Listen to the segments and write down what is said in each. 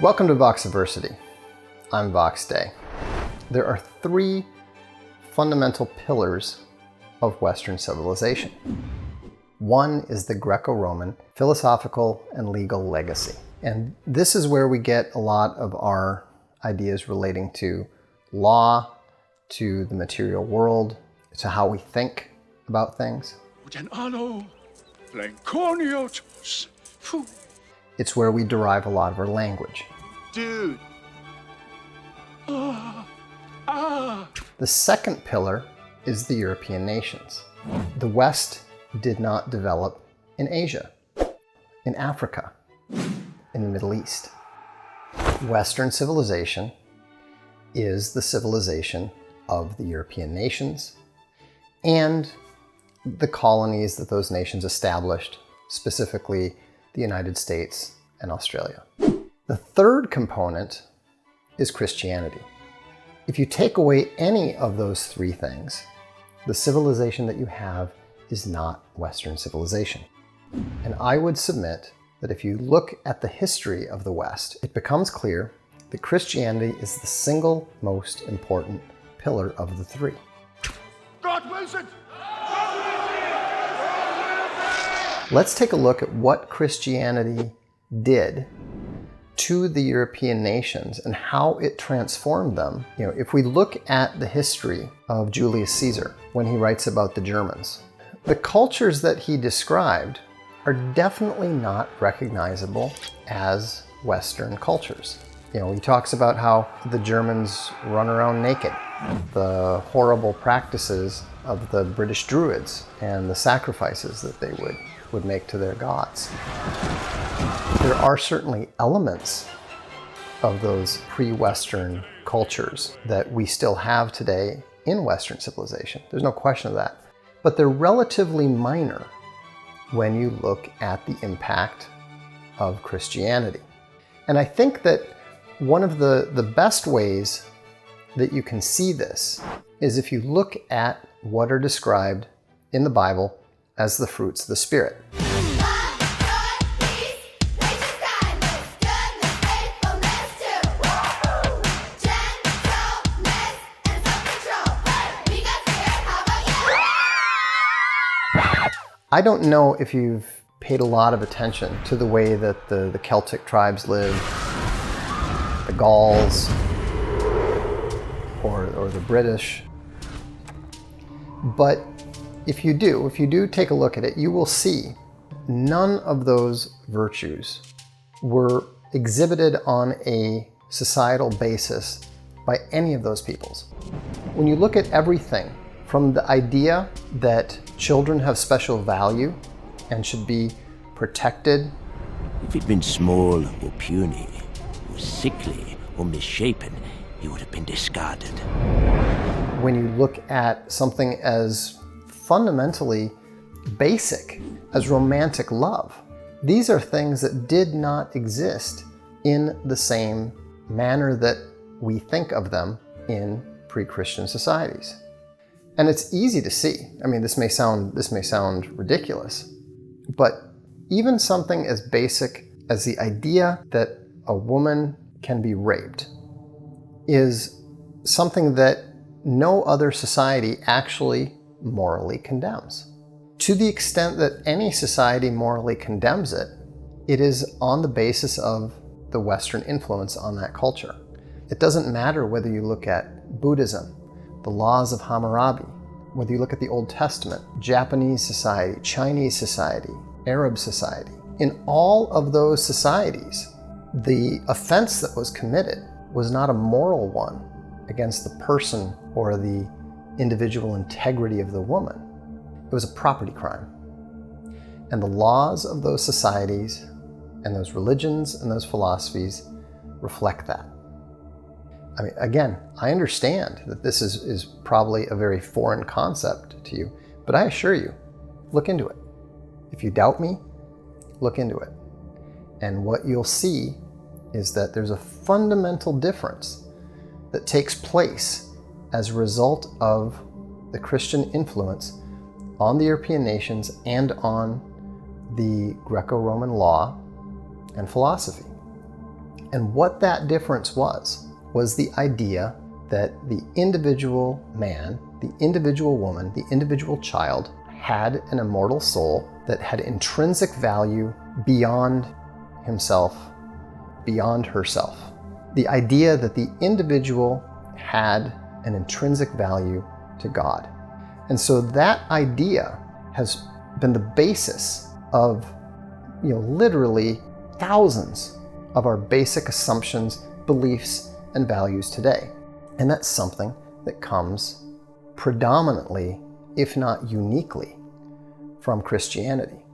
Welcome to Voxiversity. I'm Vox Day. There are three fundamental pillars of Western civilization. One is the Greco-Roman philosophical and legal legacy. And this is where we get a lot of our ideas relating to law, to the material world, to how we think about things. It's where we derive a lot of our language. Dude. The second pillar is the European nations. The West did not develop in Asia, in Africa, in the Middle East. Western civilization is the civilization of the European nations and the colonies that those nations established, specifically the United States and Australia. The third component is Christianity. If you take away any of those three things, the civilization that you have is not Western civilization. And I would submit that if you look at the history of the West, it becomes clear that Christianity is the single most important pillar of the three. God wills it! Let's take a look at what Christianity did to the European nations and how it transformed them. If we look at the history of Julius Caesar, when he writes about the Germans, the cultures that he described are definitely not recognizable as Western cultures. He talks about how the Germans run around naked, the horrible practices of the British Druids, and the sacrifices that they would make to their gods. There are certainly elements of those pre-Western cultures that we still have today in Western civilization. There's no question of that. But they're relatively minor when you look at the impact of Christianity. And I think that one of the best ways that you can see this is if you look at what are described in the Bible as the fruits of the Spirit. I don't know if you've paid a lot of attention to the way that the Celtic tribes live, the Gauls, or the British. But if you do take a look at it, you will see none of those virtues were exhibited on a societal basis by any of those peoples. When you look at everything, from the idea that children have special value and should be protected. If he'd been small or puny, or sickly or misshapen, he would have been discarded. When you look at something as fundamentally basic as romantic love, these are things that did not exist in the same manner that we think of them in pre-Christian societies. And it's easy to see. This may sound ridiculous, but even something as basic as the idea that a woman can be raped is something that no other society actually morally condemns. To the extent that any society morally condemns it, it is on the basis of the Western influence on that culture. It doesn't matter whether you look at Buddhism, the laws of Hammurabi, whether you look at the Old Testament, Japanese society, Chinese society, Arab society. In all of those societies, the offense that was committed was not a moral one against the person or the individual integrity of the woman. It was a property crime. And the laws of those societies and those religions and those philosophies reflect that. Again, I understand that this is probably a very foreign concept to you, but I assure you, look into it. If you doubt me, look into it. And what you'll see is that there's a fundamental difference that takes place as a result of the Christian influence on the European nations and on the Greco-Roman law and philosophy. And what that difference was the idea that the individual man, the individual woman, the individual child had an immortal soul that had intrinsic value beyond himself, beyond herself. The idea that the individual had an intrinsic value to God. And so that idea has been the basis of, literally thousands of our basic assumptions, beliefs, and values today. And that's something that comes predominantly, if not uniquely, from Christianity.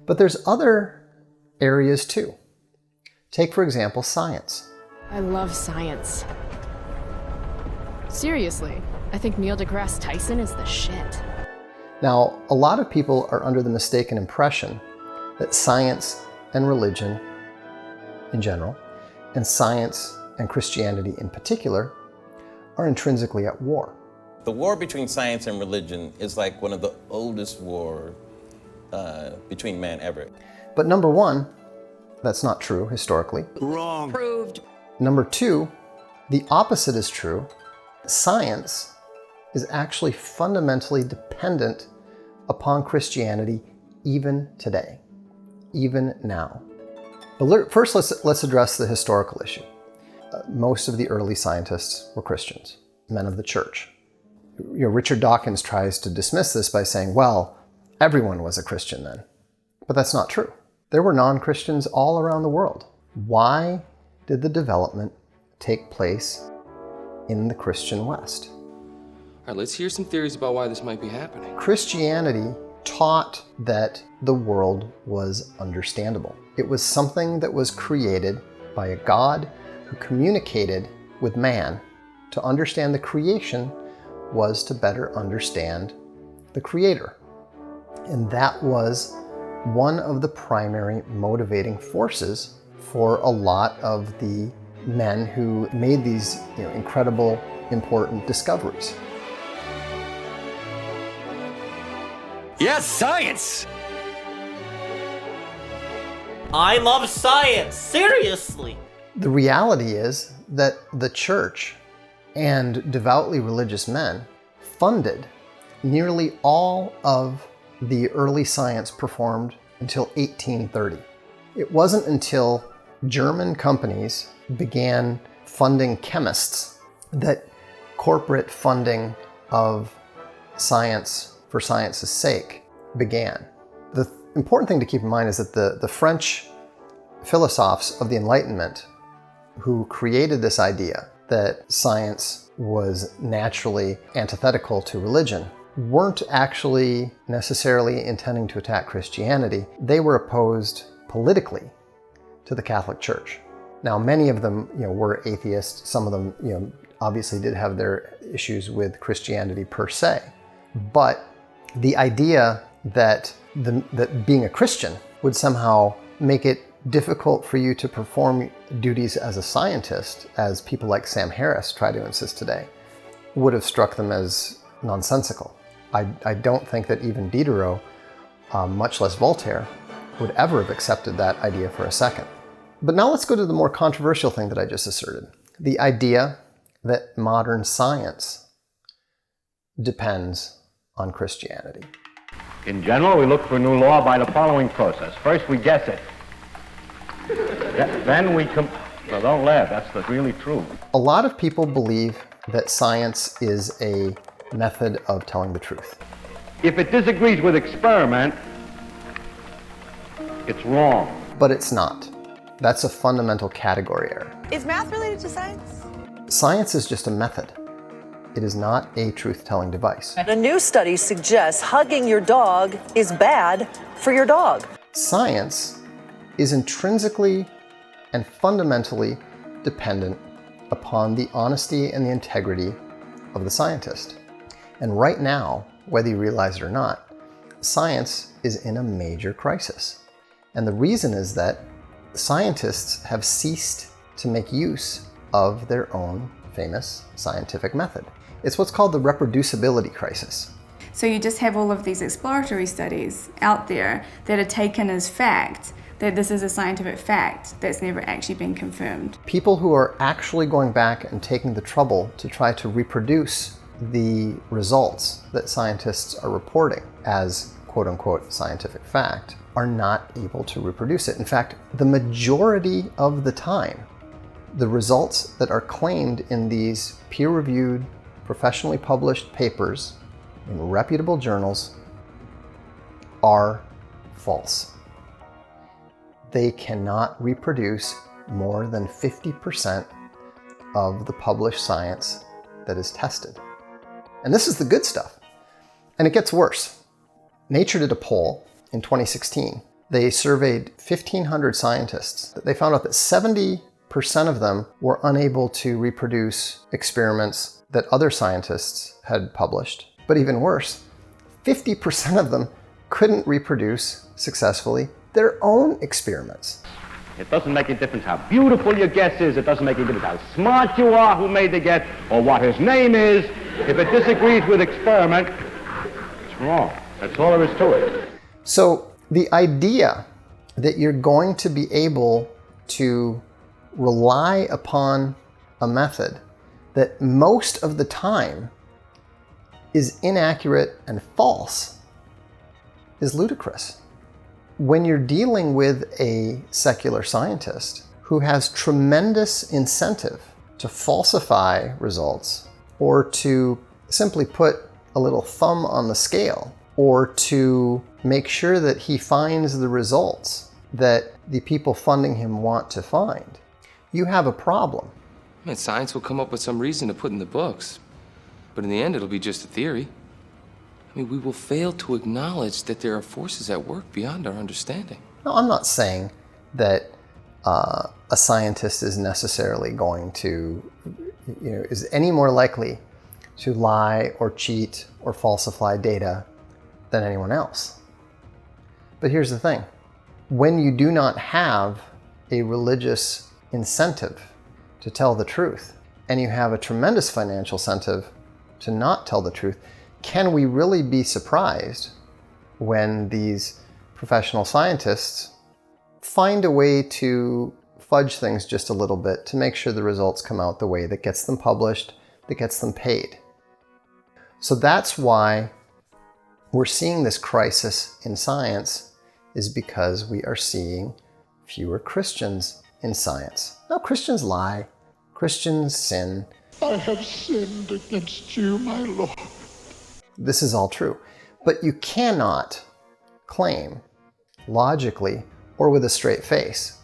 But there's other areas too. Take, for example, science. I love science. Seriously, I think Neil deGrasse Tyson is the shit. Now, a lot of people are under the mistaken impression that science and religion in general, and science and Christianity in particular, are intrinsically at war. The war between science and religion is like one of the oldest wars between man ever. But number one, that's not true historically. Wrong. Proved. Number two, the opposite is true. Science is actually fundamentally dependent upon Christianity even today, even now. But first, let's address the historical issue. Most of the early scientists were Christians, men of the church. Richard Dawkins tries to dismiss this by saying, well, everyone was a Christian then. But that's not true. There were non-Christians all around the world. Why did the development take place in the Christian West? All right, let's hear some theories about why this might be happening. Christianity taught that the world was understandable. It was something that was created by a God who communicated with man. To understand the creation was to better understand the Creator. And that was one of the primary motivating forces for a lot of the men who made these incredible, important discoveries. Yes, science! I love science, seriously! The reality is that the church and devoutly religious men funded nearly all of the early science performed until 1830. It wasn't until German companies began funding chemists that corporate funding of science for science's sake began. The important thing to keep in mind is that the French philosophers of the Enlightenment who created this idea that science was naturally antithetical to religion weren't actually necessarily intending to attack Christianity. They were opposed politically to the Catholic Church. Now, many of them, were atheists. Some of them, obviously did have their issues with Christianity per se. But the idea that being a Christian would somehow make it difficult for you to perform duties as a scientist, as people like Sam Harris try to insist today, would have struck them as nonsensical. I don't think that even Diderot, much less Voltaire, would ever have accepted that idea for a second. But now let's go to the more controversial thing that I just asserted. The idea that modern science depends on Christianity. In general, we look for new law by the following process. First, we guess it. Then we no, don't laugh, that's really true. A lot of people believe that science is a method of telling the truth. If it disagrees with experiment, it's wrong. But it's not. That's a fundamental category error. Is math related to science? Science is just a method. It is not a truth-telling device. A new study suggests hugging your dog is bad for your dog. Science is intrinsically and fundamentally dependent upon the honesty and the integrity of the scientist. And right now, whether you realize it or not, science is in a major crisis. And the reason is that scientists have ceased to make use of their own famous scientific method. It's what's called the Reproducibility Crisis. So you just have all of these exploratory studies out there that are taken as fact, that this is a scientific fact that's never actually been confirmed. People who are actually going back and taking the trouble to try to reproduce the results that scientists are reporting as quote-unquote scientific fact are not able to reproduce it. In fact, the majority of the time, the results that are claimed in these peer-reviewed, professionally published papers in reputable journals are false. They cannot reproduce more than 50% of the published science that is tested. And this is the good stuff. And it gets worse. Nature did a poll in 2016. They surveyed 1,500 scientists. They found out that 70% of them were unable to reproduce experiments that other scientists had published. But even worse, 50% of them couldn't reproduce successfully their own experiments. It doesn't make a difference how beautiful your guess is. It doesn't make a difference how smart you are, who made the guess, or what his name is. If it disagrees with experiment, it's wrong. That's all there is to it. So the idea that you're going to be able to rely upon a method that most of the time is inaccurate and false is ludicrous. When you're dealing with a secular scientist who has tremendous incentive to falsify results or to simply put a little thumb on the scale or to make sure that he finds the results that the people funding him want to find, you have a problem. Man, science will come up with some reason to put in the books, but in the end it'll be just a theory. I mean, we will fail to acknowledge that there are forces at work beyond our understanding. No, I'm not saying that a scientist is necessarily going to, is any more likely to lie or cheat or falsify data than anyone else. But here's the thing. When you do not have a religious incentive to tell the truth, and you have a tremendous financial incentive to not tell the truth, can we really be surprised when these professional scientists find a way to fudge things just a little bit to make sure the results come out the way that gets them published, that gets them paid? So that's why we're seeing this crisis in science, is because we are seeing fewer Christians in science. Now, Christians lie, Christians sin. I have sinned against you, my Lord. This is all true. But you cannot claim logically or with a straight face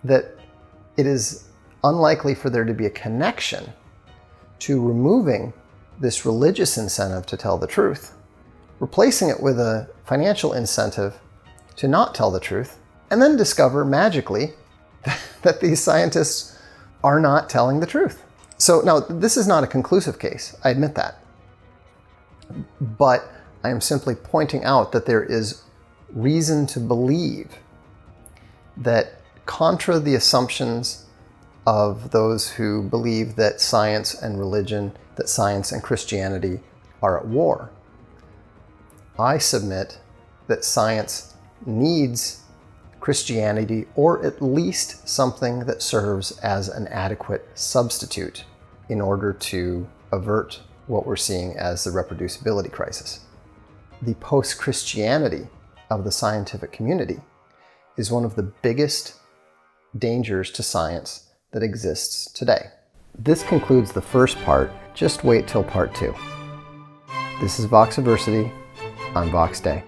that it is unlikely for there to be a connection to removing this religious incentive to tell the truth, replacing it with a financial incentive to not tell the truth, and then discover magically that these scientists are not telling the truth. So now, this is not a conclusive case, I admit that. But I am simply pointing out that there is reason to believe that, contra the assumptions of those who believe that science and religion, that science and Christianity are at war, I submit that science needs Christianity, or at least something that serves as an adequate substitute in order to avert what we're seeing as the reproducibility crisis. The post-Christianity of the scientific community is one of the biggest dangers to science that exists today. This concludes the first part. Just wait till part 2. This is Voxiversity on Vox Day.